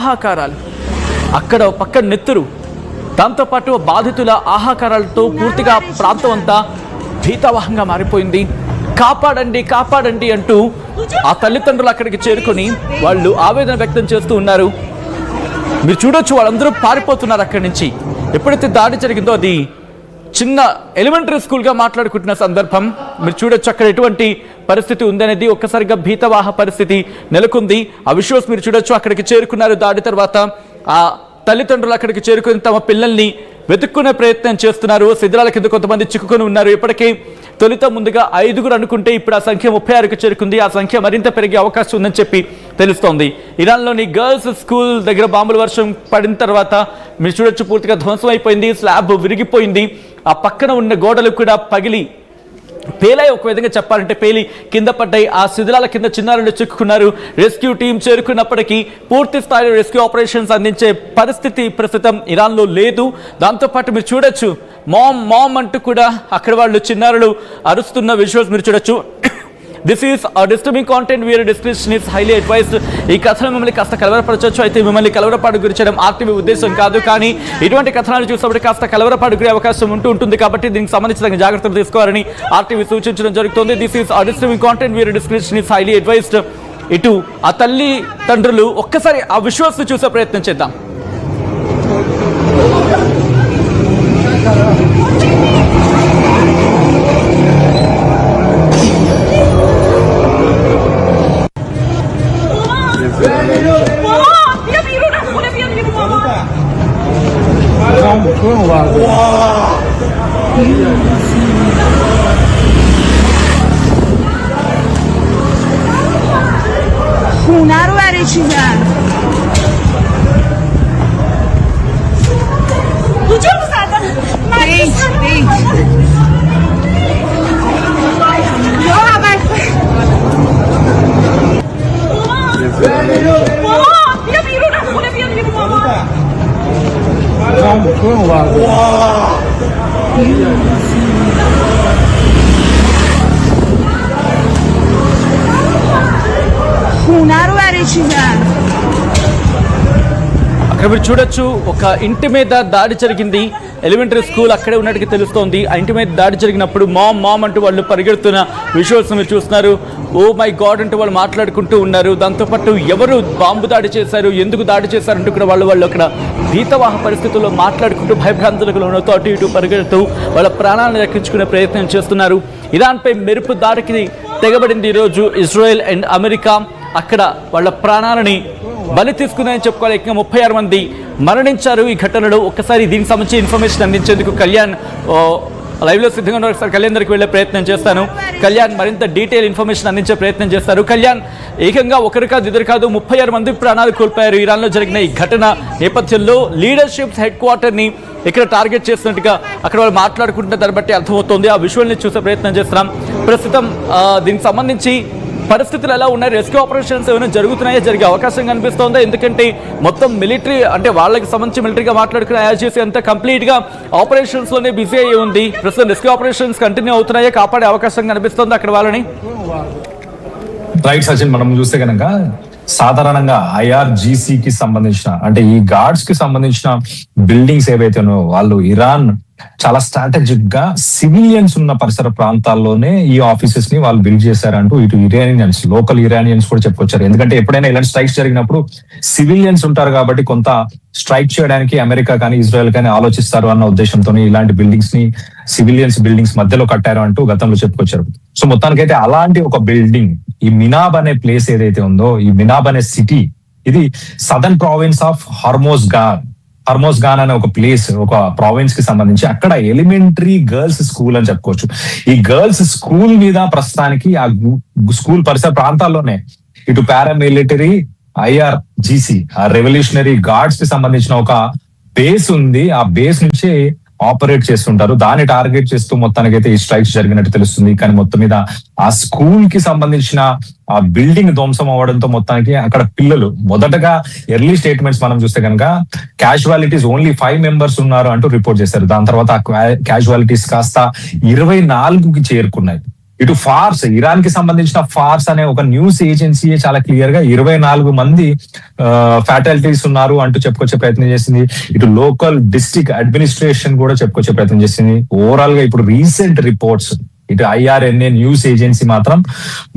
ఆహాకారాలు, అక్కడ పక్క నెత్తురు, దాంతోపాటు బాధితుల ఆహాకారాలతో పూర్తిగా ప్రాంతం అంతా భీతావహంగా మారిపోయింది. కాపాడండి కాపాడండి అంటూ ఆ తల్లిదండ్రులు అక్కడికి చేరుకొని వాళ్ళు ఆవేదన వ్యక్తం చేస్తూ ఉన్నారు. మీరు చూడొచ్చు, వాళ్ళందరూ పారిపోతున్నారు అక్కడి నుంచి. ఎప్పుడైతే దాడి జరిగిందో అది చిన్న ఎలిమెంటరీ స్కూల్గా మాట్లాడుకుంటున్న సందర్భం. మీరు చూడొచ్చు అక్కడ ఎటువంటి పరిస్థితి ఉందనేది. ఒక్కసారిగా భీతవాహ పరిస్థితి నెలకొంది. ఆ విజువల్స్ మీరు చూడొచ్చు. అక్కడికి చేరుకున్నారు. దాడి తర్వాత ఆ తల్లిదండ్రులు అక్కడికి చేరుకుని తమ పిల్లల్ని వెతుక్కునే ప్రయత్నం చేస్తున్నారు. శిథిలాల కింద కొంతమంది చిక్కుకొని ఉన్నారు. ఇప్పటికీ తొలుత ముందుగా 5 అనుకుంటే ఇప్పుడు ఆ సంఖ్య 36కు చేరుకుంది. ఆ సంఖ్య మరింత పెరిగే అవకాశం ఉందని చెప్పి తెలుస్తోంది. ఇరాన్లోని గర్ల్స్ స్కూల్ దగ్గర బాంబుల వర్షం పడిన తర్వాత మీరు చూడొచ్చు పూర్తిగా ధ్వంసం అయిపోయింది. స్లాబ్ విరిగిపోయింది. ఆ పక్కన ఉన్న గోడలు కూడా పగిలి పేలాయి. ఒక విధంగా చెప్పాలంటే పేలి కింద పడ్డాయి. ఆ శిథిలాల కింద చిన్నారులు చిక్కుకున్నారు. రెస్క్యూ టీం చేరుకున్నప్పటికీ పూర్తి స్థాయిలో రెస్క్యూ ఆపరేషన్స్ అందించే పరిస్థితి ప్రస్తుతం ఇరాన్లో లేదు. దాంతోపాటు మీరు చూడొచ్చు మామ్ మామ్ అంటూ కూడా అక్కడ వాళ్ళు చిన్నారులు అరుస్తున్న విజువల్స్ మీరు చూడొచ్చు. This is disturbing content, viewer description is highly advised. ఈ కథనం మిమ్మల్ని కాస్త కలవరపరచవచ్చు. అయితే మిమ్మల్ని కలవరపాటు గురి చేయడం ఆర్టీవీ ఉద్దేశం కాదు. కానీ ఇటువంటి కథనాలు చూసినప్పుడు కాస్త కలవరపాటు గురి అవకాశం ఉంటుంది. కాబట్టి దీనికి సంబంధించిన జాగ్రత్తలు తీసుకోవాలని ఆర్టీవీ సూచించడం జరుగుతుంది. This is disturbing content, viewer description is highly advised. ఇటు ఆ తల్లి తండ్రులు ఒక్కసారి ఆ విజువల్స్ చూసే ప్రయత్నం చేద్దాం. خونه رو برای چی زن؟ کجا رو زدن؟ بیت یا اول ماما بیا بیرون از خونه، بیا بیرون ماما. خونه رو برای چی زن؟ అక్కడ మీరు చూడొచ్చు ఒక ఇంటి మీద దాడి జరిగింది. ఎలిమెంటరీ స్కూల్ అక్కడే ఉన్నట్టుగా తెలుస్తోంది. ఆ ఇంటి మీద దాడి జరిగినప్పుడు మామ్ మామ్ అంటూ వాళ్ళు పరిగెడుతున్న విజువల్స్ మీరు చూస్తున్నారు. ఓ మై గాడ్ అంటూ వాళ్ళు మాట్లాడుకుంటూ ఉన్నారు. దాంతోపాటు ఎవరు బాంబు దాడి చేశారు, ఎందుకు దాడి చేశారంటూ కూడా వాళ్ళు అక్కడ భీతవాహ పరిస్థితుల్లో మాట్లాడుకుంటూ భయభ్రాంతులకు లోనవుతూ అటు ఇటు పరిగెడుతూ వాళ్ళ ప్రాణాలను రక్షించుకునే ప్రయత్నం చేస్తున్నారు. ఇరాన్పై మెరుపు దాడికి తెగబడింది ఈరోజు ఇజ్రాయెల్ అండ్ అమెరికా. అక్కడ వాళ్ళ ప్రాణాలని బలి తీసుకుందని చెప్పుకోవాలి. ఇంకా 36 మంది మరణించారు ఈ ఘటనలో. ఒక్కసారి దీనికి సంబంధించి ఇన్ఫర్మేషన్ అందించేందుకు కళ్యాణ్ లైవ్లో సిద్ధంగా ఉన్నారు. ఒకసారి కళ్యాణ్ దగ్గరికి వెళ్ళే ప్రయత్నం చేస్తాను. కళ్యాణ్ మరింత డీటెయిల్ ఇన్ఫర్మేషన్ అందించే ప్రయత్నం చేస్తారు. కళ్యాణ్, ఏకంగా ఒకరు కాదు ఇద్దరు కాదు 36 మంది ప్రాణాలు కోల్పోయారు ఇరాన్లో జరిగిన ఈ ఘటన నేపథ్యంలో. లీడర్షిప్ హెడ్ క్వార్టర్ని ఇక్కడ టార్గెట్ చేస్తున్నట్టుగా అక్కడ వాళ్ళు మాట్లాడుకుంటున్న దాన్ని బట్టి అర్థమవుతోంది. ఆ విజువల్ని చూసే ప్రయత్నం చేస్తున్నాం. ప్రస్తుతం దీనికి సంబంధించి పరిస్థితులు ఎలా ఉన్నాయి? రెస్క్యూ ఆపరేషన్స్ ఏమైనా జరుగుతున్నాయో, జరిగే అవకాశం కనిపిస్తోందా? ఎందుకంటే మొత్తం మిలిటరీ అంటే వాళ్ళకి సంబంధించి మిలిటరీగా మాట్లాడుకునే ఐఆర్జీసీ అంతా కంప్లీట్గా ఆపరేషన్స్లోనే బిజీ అయ్యి ఉంది. ప్రస్తుతం రెస్క్యూ ఆపరేషన్స్ కంటిన్యూ అవుతున్నాయో, కాపాడే అవకాశం కనిపిస్తోంది అక్కడ వాళ్ళని? రైట్ సచిన్, మనం చూస్తే కనుక సాధారణంగా ఐఆర్జీసీకి సంబంధించిన అంటే ఈ గార్డ్స్ కి సంబంధించిన బిల్డింగ్స్ ఏవైతే ఉన్నాయో వాళ్ళు ఇరాన్ చాలా స్ట్రాటజిక్ గా సివిలియన్స్ ఉన్న పరిసర ప్రాంతాల్లోనే ఈ ఆఫీసెస్ ని వాళ్ళు బిల్డ్ చేశారంటూ ఇటు ఇరానియన్స్, లోకల్ ఇరానియన్స్ కూడా చెప్పుకొచ్చారు. ఎందుకంటే ఎప్పుడైనా ఇలాంటి స్ట్రైక్స్ జరిగినప్పుడు సివిలియన్స్ ఉంటారు కాబట్టి కొంత స్ట్రైక్ చేయడానికి అమెరికా కానీ ఇజ్రాయెల్ కానీ ఆలోచిస్తారు అన్న ఉద్దేశంతో ఇలాంటి బిల్డింగ్స్ ని సివిలియన్స్ బిల్డింగ్స్ మధ్యలో కట్టారు అంటూ గతంలో చెప్పుకొచ్చారు. సో మొత్తానికైతే అలాంటి ఒక బిల్డింగ్ ఈ మినాబ్ అనే ప్లేస్ ఏదైతే ఉందో, ఈ మినాబ్ అనే సిటీ ఇది సదర్న్ ప్రావిన్స్ ఆఫ్ హర్మోజ్గాన్ అనే ఒక ప్లేస్, ఒక ప్రావిన్స్ కి సంబంధించి అక్కడ ఎలిమెంటరీ గర్ల్స్ స్కూల్ అని చెప్పుకోవచ్చు. ఈ గర్ల్స్ స్కూల్ మీద ప్రస్తుతానికి ఆ స్కూల్ పరిసర ప్రాంతాల్లోనే ఇటు పారామిలిటరీ ఐఆర్జీసీ రెవల్యూషనరీ గార్డ్స్ కి సంబంధించిన ఒక బేస్ ఉంది. ఆ బేస్ నుంచి ఆపరేట్ చేస్తుంటారు. దాన్ని టార్గెట్ చేస్తూ మొత్తానికైతే ఈ స్ట్రైక్స్ జరిగినట్టు తెలుస్తుంది. కానీ మొత్తం మీద ఆ స్కూల్ కి సంబంధించిన ఆ బిల్డింగ్ ధ్వంసం అవ్వడంతో మొత్తానికి అక్కడ పిల్లలు మొదటగా ఎర్లీ స్టేట్మెంట్స్ మనం చూస్తే కనుక క్యాజువాలిటీస్ ఓన్లీ 5 మెంబర్స్ ఉన్నారు అంటూ రిపోర్ట్ చేశారు. దాని తర్వాత క్యాజువాలిటీస్ కాస్త 24కి చేరుకున్నాయి. ఇటు ఫార్స్, ఇరాన్ కి సంబంధించిన ఫార్స్ అనే ఒక న్యూస్ ఏజెన్సీ చాలా క్లియర్ గా 24 మంది ఫ్యాటలిటీస్ ఉన్నారు అంటూ చెప్పుకొచ్చే ప్రయత్నం చేసింది. ఇటు లోకల్ డిస్ట్రిక్ట్ అడ్మినిస్ట్రేషన్ కూడా చెప్పుకొచ్చే ప్రయత్నం చేసింది. ఓవరాల్ గా ఇప్పుడు రీసెంట్ రిపోర్ట్స్, ఇటు IRNA న్యూస్ ఏజెన్సీ మాత్రం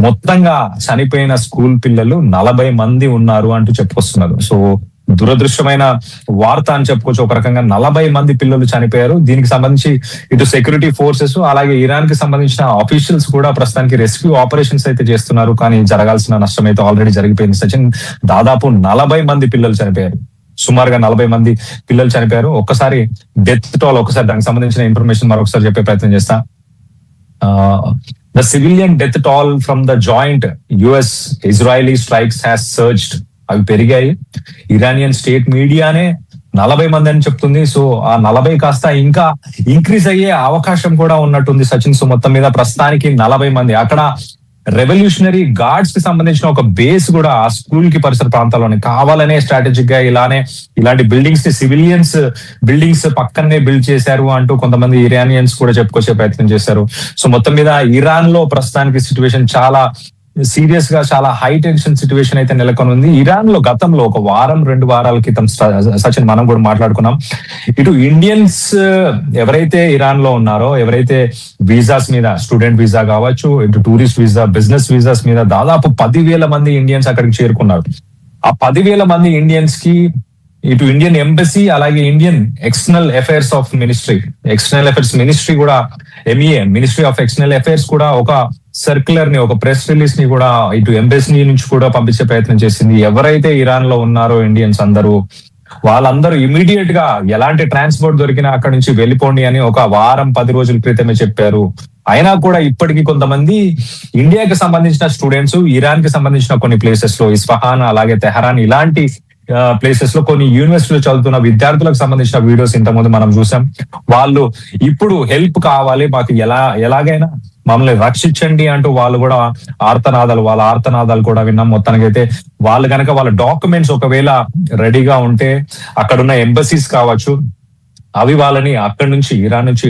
మొత్తంగా చనిపోయిన స్కూల్ పిల్లలు 40 మంది ఉన్నారు అంటూ చెప్పుకొస్తున్నారు. సో దురదృష్టమైన వార్త అని చెప్పుకోవచ్చు. ఒక రకంగా 40 మంది పిల్లలు చనిపోయారు. దీనికి సంబంధించి ఇటు సెక్యూరిటీ ఫోర్సెస్ అలాగే ఇరాన్ కి సంబంధించిన ఆఫీషియల్స్ కూడా ప్రస్తుతానికి రెస్క్యూ ఆపరేషన్స్ అయితే చేస్తున్నారు. కానీ జరగాల్సిన నష్టం అయితే ఆల్రెడీ జరిగిపోయింది. సచిన్, దాదాపు 40 మంది పిల్లలు చనిపోయారు. సుమారుగా 40 మంది పిల్లలు చనిపోయారు. ఒక్కసారి డెత్ టోల్, ఒకసారి దానికి సంబంధించిన ఇన్ఫర్మేషన్ మరొకసారి చెప్పే ప్రయత్నం చేస్తా. The civilian death toll from the joint US-Israeli strikes has surged. అవి పెరిగాయి. ఇరానియన్ స్టేట్ మీడియానే 40 మంది అని చెప్తుంది. సో ఆ 40 కాస్త ఇంకా ఇంక్రీజ్ అయ్యే అవకాశం కూడా ఉన్నట్టుంది సచిన్. సో మొత్తం మీద ప్రస్తుతానికి 40 మంది. అక్కడ రెవల్యూషనరీ గార్డ్స్ కి సంబంధించిన ఒక బేస్ కూడా ఆ స్కూల్ కి పరిసర ప్రాంతాల్లోనే కావాలనే స్ట్రాటజిక్ గా ఇలాంటి బిల్డింగ్స్ ని సివిలియన్స్ బిల్డింగ్స్ పక్కనే బిల్డ్ చేశారు అంటూ కొంతమంది ఇరానియన్స్ కూడా చెప్పుకొచ్చే ప్రయత్నం చేశారు. సో మొత్తం మీద ఇరాన్ లో ప్రస్తుతానికి సిచ్యువేషన్ చాలా సీరియస్ గా, చాలా హై టెన్షన్ సిచ్యువేషన్ అయితే నెలకొని ఉంది. ఇరాన్ లో గతంలో ఒక 1-2 వారాల క్రితం సచిన్ మనం కూడా మాట్లాడుకున్నాం. ఇటు ఇండియన్స్ ఎవరైతే ఇరాన్ లో ఉన్నారో, ఎవరైతే వీసాస్ మీద, స్టూడెంట్ వీసా కావచ్చు, ఇటు టూరిస్ట్ వీసా, బిజినెస్ వీసాస్ మీద దాదాపు 10,000 మంది ఇండియన్స్ అక్కడికి చేరుకున్నారు. ఆ 10,000 మంది ఇండియన్స్ కి ఇటు ఇండియన్ ఎంబసీ అలాగే ఇండియన్ ఎక్స్టర్నల్ అఫైర్స్ మినిస్ట్రీ కూడా, MEA ministry of external affairs కూడా ఒక సర్క్యులర్ ని, ఒక ప్రెస్ రిలీజ్ ని కూడా ఇటు ఎంబసీ నుంచి కూడా పంపించే ప్రయత్నం చేసింది. ఎవరైతే ఇరాన్ లో ఉన్నారో ఇండియన్స్ వాళ్ళందరూ ఇమీడియట్ గా ఎలాంటి ట్రాన్స్పోర్ట్ దొరికినా అక్కడి నుంచి వెళ్ళిపోండి అని ఒక 10 రోజుల క్రితమే చెప్పారు. అయినా కూడా ఇప్పటికీ కొంతమంది ఇండియాకి సంబంధించిన స్టూడెంట్స్ ఇరాన్ కి సంబంధించిన కొన్ని ప్లేసెస్ లో, ఇస్ఫహాన్ అలాగే తెహరాన్ ఇలాంటి ప్లేసెస్ లో కొన్ని యూనివర్సిటీలో చదువుతున్న విద్యార్థులకు సంబంధించిన వీడియోస్ ఇంతకుముందు మనం చూసాం. వాళ్ళు ఇప్పుడు హెల్ప్ కావాలి, మాకు ఎలాగైనా మమ్మల్ని రక్షించండి అంటూ వాళ్ళు కూడా వాళ్ళ ఆర్తనాదాలు కూడా విన్నాం. మొత్తానికైతే వాళ్ళు కనుక వాళ్ళ డాక్యుమెంట్స్ ఒకవేళ రెడీగా ఉంటే అక్కడున్న ఎంబసీస్ కావచ్చు, అవి వాళ్ళని అక్కడి నుంచి, ఇరాన్ నుంచి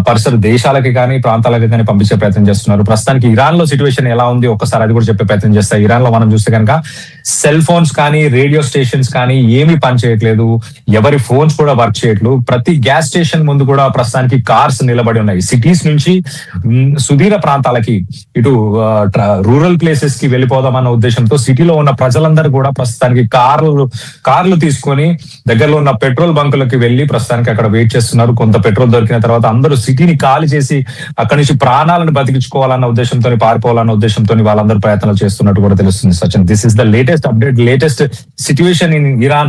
పరిసర దేశాలకి కానీ ప్రాంతాలకి కానీ పంపించే ప్రయత్నం చేస్తున్నారు. ప్రస్తుతానికి ఇరాన్ లో సిచ్యువేషన్ ఎలా ఉంది ఒక్కసారి అది కూడా చెప్పే ప్రయత్నం చేస్తారు. ఇరాన్ లో మనం చూస్తే కనుక సెల్ ఫోన్స్ కానీ, రేడియో స్టేషన్స్ కానీ ఏమీ పనిచేయట్లేదు. ఎవరి ఫోన్స్ కూడా వర్క్ చేయట్లేదు. ప్రతి గ్యాస్ స్టేషన్ ముందు కూడా ప్రస్తుతానికి కార్స్ నిలబడి ఉన్నాయి. సిటీస్ నుంచి సుదూర ప్రాంతాలకి, ఇటు రూరల్ ప్లేసెస్ కి వెళ్ళిపోదామన్న ఉద్దేశంతో సిటీలో ఉన్న ప్రజలందరూ కూడా ప్రస్తుతానికి కార్లు తీసుకొని దగ్గరలో ఉన్న పెట్రోల్ బంకులకి వెళ్లి ప్రస్తుతానికి అక్కడ వెయిట్ చేస్తున్నారు. కొంత పెట్రోల్ దొరికిన తర్వాత అందరూ సిటీని ఖాళీ చేసి అక్కడి నుంచి ప్రాణాలను బతికించుకోవాలన్న ఉద్దేశంతో, పారిపోవాలన్న ఉద్దేశంతో వాళ్ళందరూ ప్రయత్నాలు చేస్తున్నట్టు కూడా తెలుస్తుంది. Sachin, this is the latest update, latest situation in Iran.